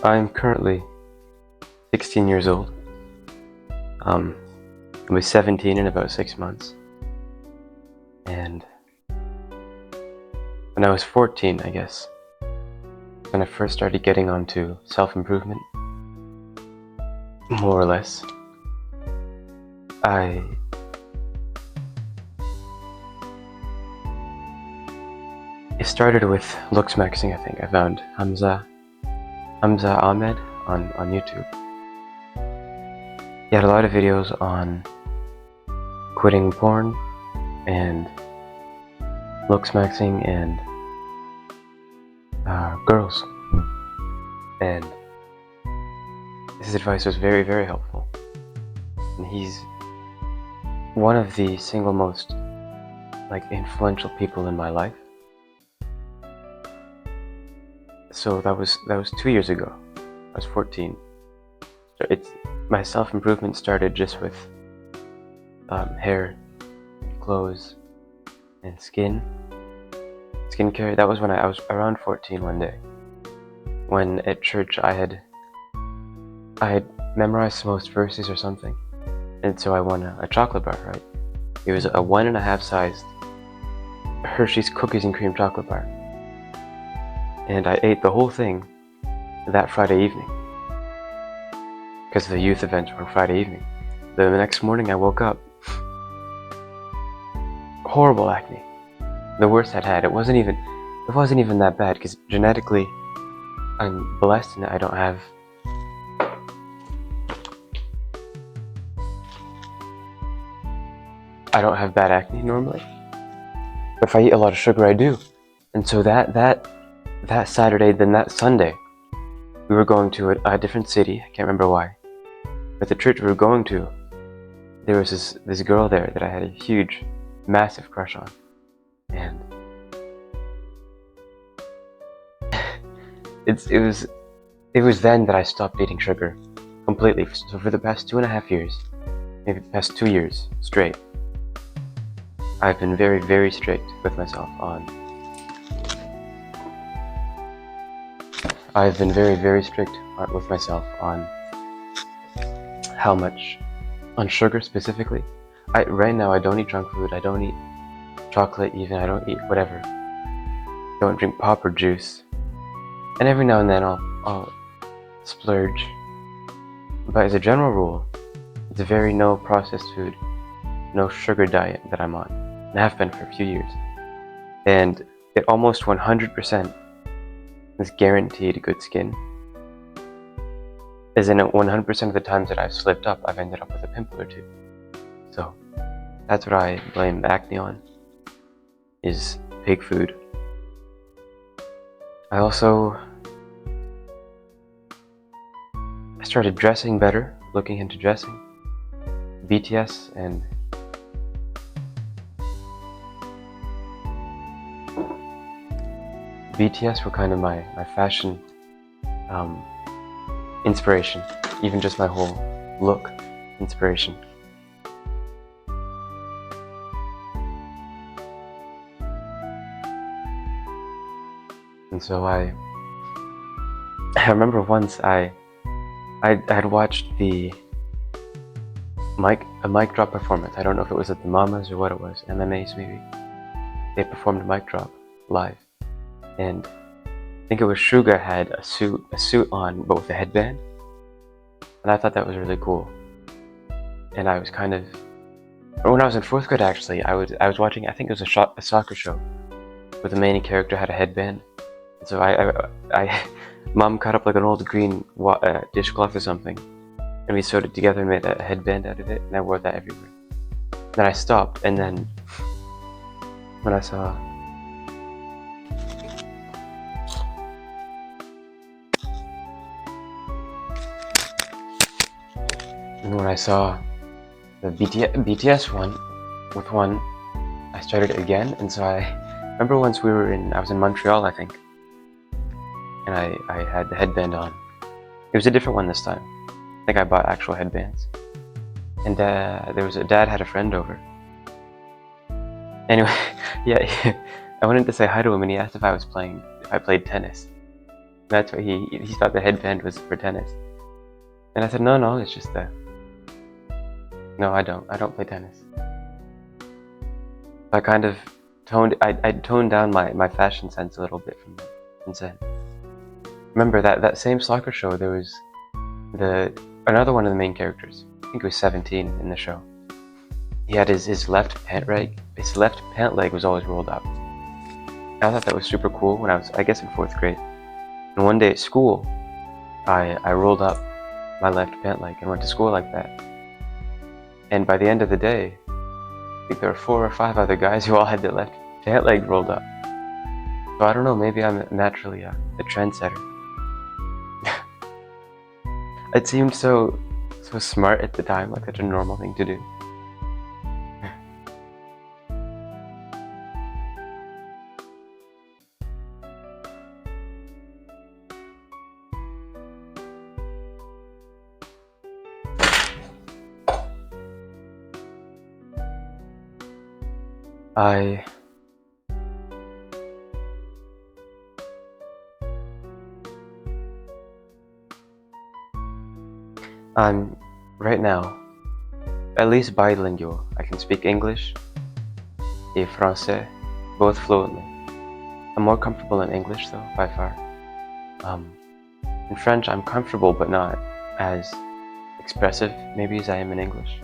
I'm currently 16 years old. I was 17 in about 6 months. And when I was 14, I guess, when I first started getting onto self-improvement, more or less, it started with looksmaxing, I think. I found Hamza Ahmed on YouTube. He had a lot of videos on quitting porn and looksmaxing and girls, and his advice was very, very helpful. And he's one of the single most influential people in my life. So that was 2 years ago. I was 14. So my self-improvement started just with hair, clothes, and skincare. That was when I was around 14 one day, when at church I had memorized most verses or something, and so I won a chocolate bar, right? It was a 1.5 sized Hershey's cookies and cream chocolate bar, and I ate the whole thing that Friday evening, because the youth events were on Friday evening. The next morning I woke up, horrible acne, the worst I'd had. It wasn't even that bad, because genetically I'm blessed and I don't have bad acne normally. But if I eat a lot of sugar, I do. And so that Saturday, then that Sunday, we were going to a different city. I can't remember why. But the church we were going to, there was this girl there that I had a huge, massive crush on. And it was then that I stopped eating sugar completely. So for the past 2.5 years, maybe the past 2 years straight, I've been very, very strict with myself on how much, on sugar specifically. Right now I don't eat junk food, I don't eat chocolate even, I don't eat whatever. Don't drink pop or juice. And every now and then I'll splurge. But as a general rule, it's a very no processed food, no sugar diet that I'm on. And I have been for a few years. And it almost 100% is guaranteed good skin. As in 100% of the times that I've slipped up, I've ended up with a pimple or two. So that's what I blame acne on, is pig food. I started dressing better, looking into dressing. BTS and BTS were kind of my fashion inspiration, even just my whole look inspiration. And so I remember once I had watched a mic drop performance. I don't know if it was at the Mamas or what it was, MMAs maybe. They performed a mic drop live, and I think it was Suga had a suit on, but with a headband, and I thought that was really cool. And I was when I was in 4th grade actually, I was watching, I think it was a soccer show, where the main character had a headband. And so Mom cut up an old green dishcloth or something, and we sewed it together and made a headband out of it, and I wore that everywhere. Then I stopped, and then when I saw the BTS one with one, I started again. And so I remember once I was in Montreal, I think, and I had the headband on. It was a different one this time. I think I bought actual headbands. And Dad had a friend over. Anyway, yeah, I wanted to say hi to him, and he asked if I played tennis. That's what he thought the headband was for tennis. And I said, no, it's just that. No, I don't play tennis. I kind of I toned down my fashion sense a little bit from then. Remember that same soccer show, there was another one of the main characters. I think he was 17 in the show. He had his left pant leg was always rolled up. I thought that was super cool when I was, I guess, in 4th grade. And one day at school, I rolled up my left pant leg and went to school like that. And by the end of the day, I think there were 4 or 5 other guys who all had their left pant leg rolled up. So I don't know, maybe I'm naturally a trendsetter. It seemed so smart at the time, like such a normal thing to do. I'm right now at least bilingual. I can speak English and Francais both fluently. I'm more comfortable in English though, by far. In French I'm comfortable but not as expressive maybe as I am in English.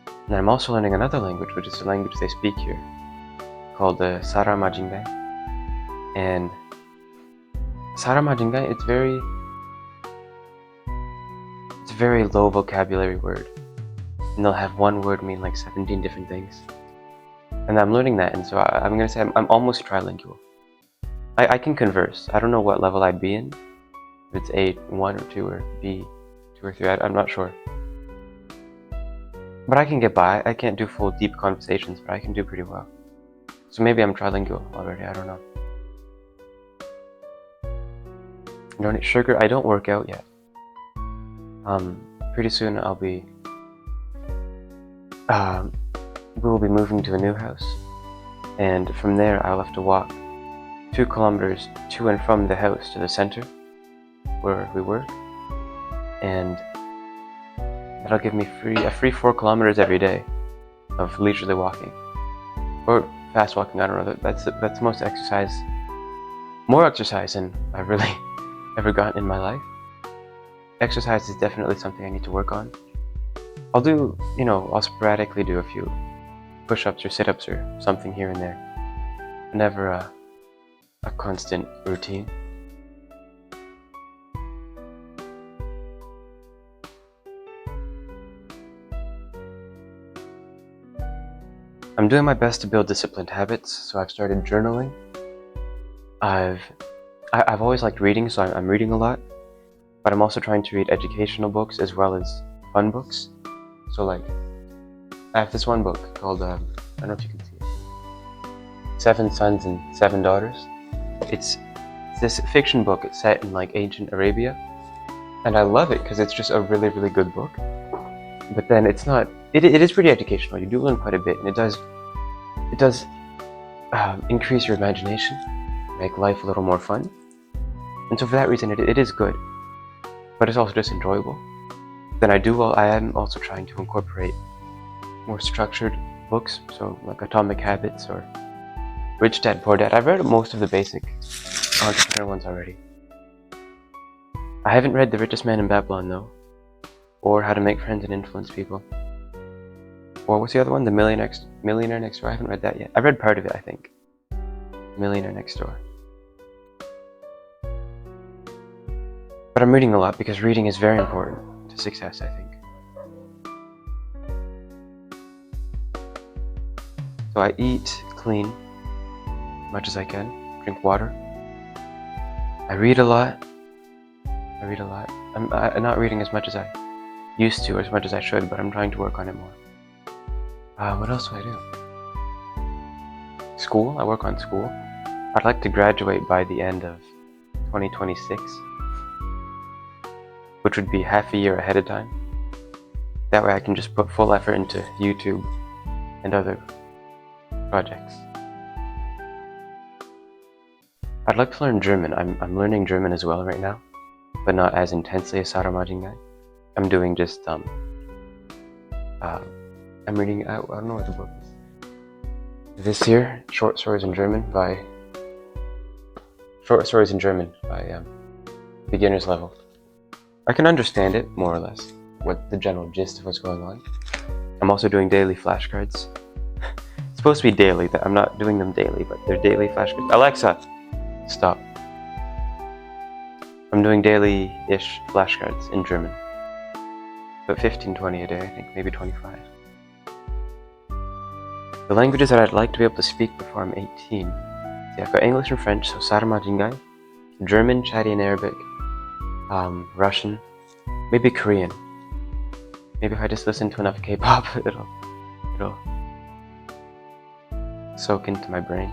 And I'm also learning another language, which is the language they speak here, called Saramajingai. And Saramajingai, it's a very low vocabulary word. And they'll have one word mean like 17 different things. And I'm learning that, and so I'm gonna say I'm almost trilingual. I can converse. I don't know what level I'd be in. If it's A1 or 2 or B2 or 3, I'm not sure. But I can get by. I can't do full deep conversations, but I can do pretty well. So maybe I'm trilingual already, I don't know. I don't eat sugar, I don't work out yet. Pretty soon we will be moving to a new house. And from there I'll have to walk 2 kilometers to and from the house to the center where we work. And that'll give me a free 4 kilometers every day of leisurely walking. Or fast walking, I don't know. That's most exercise. More exercise than I've really ever gotten in my life. Exercise is definitely something I need to work on. I'll sporadically do a few push-ups or sit-ups or something here and there. Never a constant routine. I'm doing my best to build disciplined habits, so I've started journaling. I've always liked reading, so I'm reading a lot, but I'm also trying to read educational books as well as fun books. So like, I have this one book called, I don't know if you can see it, 7 Sons and 7 Daughters. It's this fiction book. It's set in like ancient Arabia, and I love it because it's just a really, really good book. But then it's not, it is pretty educational. You do learn quite a bit, and it does increase your imagination, make life a little more fun. And so for that reason, it is good, but it's also just enjoyable. Then I am also trying to incorporate more structured books, so like Atomic Habits or Rich Dad Poor Dad. I've read most of the basic entrepreneur ones already. I haven't read The Richest Man in Babylon though, or How to Make Friends and Influence People. Or what's the other one? The Millionaire Next Door. I haven't read that yet. I read part of it, I think. Millionaire Next Door. But I'm reading a lot because reading is very important to success, I think. So I eat clean as much as I can, drink water. I read a lot. I'm not reading as much as I used to, or as much as I should, but I'm trying to work on it more. What else do I do? School, I work on school. I'd like to graduate by the end of 2026, which would be half a year ahead of time. That way I can just put full effort into YouTube and other projects. I'd like to learn German. I'm learning German as well right now, but not as intensely as Saramajingai. I'm doing just I'm reading. I don't know what the book is. This here, Short Stories in German by beginner's level. I can understand it more or less, what the general gist of what's going on. I'm also doing daily flashcards. It's supposed to be daily. I'm not doing them daily, but they're daily flashcards. Alexa, stop. I'm doing daily-ish flashcards in German. About 15-20 a day, I think, maybe 25. The languages that I'd like to be able to speak before I'm 18. See, I've got English and French, so Saramajingai, German, Chadi and Arabic, Russian, maybe Korean. Maybe if I just listen to enough K-pop, it'll soak into my brain.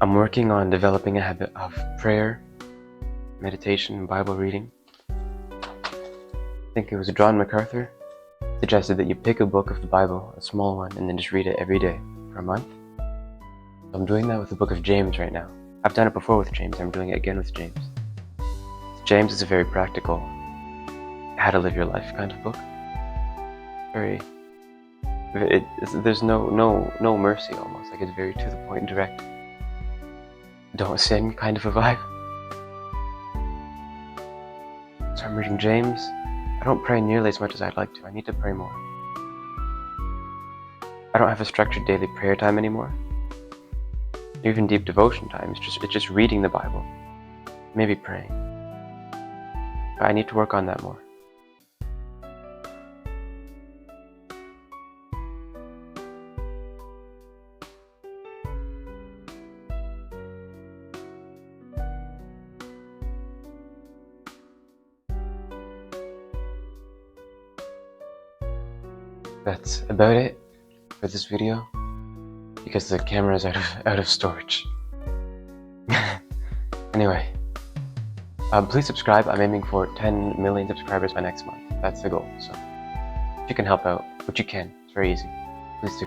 I'm working on developing a habit of prayer, meditation, and Bible reading. I think it was John MacArthur suggested that you pick a book of the Bible, a small one, and then just read it every day for a month. I'm doing that with the book of James right now. I've done it before with James, I'm doing it again with James. James is a very practical, how to live your life kind of book. There's no mercy almost, like it's very to the point and direct. Don't sin kind of a vibe. So I'm reading James. I don't pray nearly as much as I'd like to. I need to pray more. I don't have a structured daily prayer time anymore. Even deep devotion time. It's just reading the Bible. Maybe praying. But I need to work on that more. That's about it for this video, because the camera is out of storage. Anyway, please subscribe. I'm aiming for 10 million subscribers by next month. That's the goal. So if you can help out, which you can, it's very easy. Please do.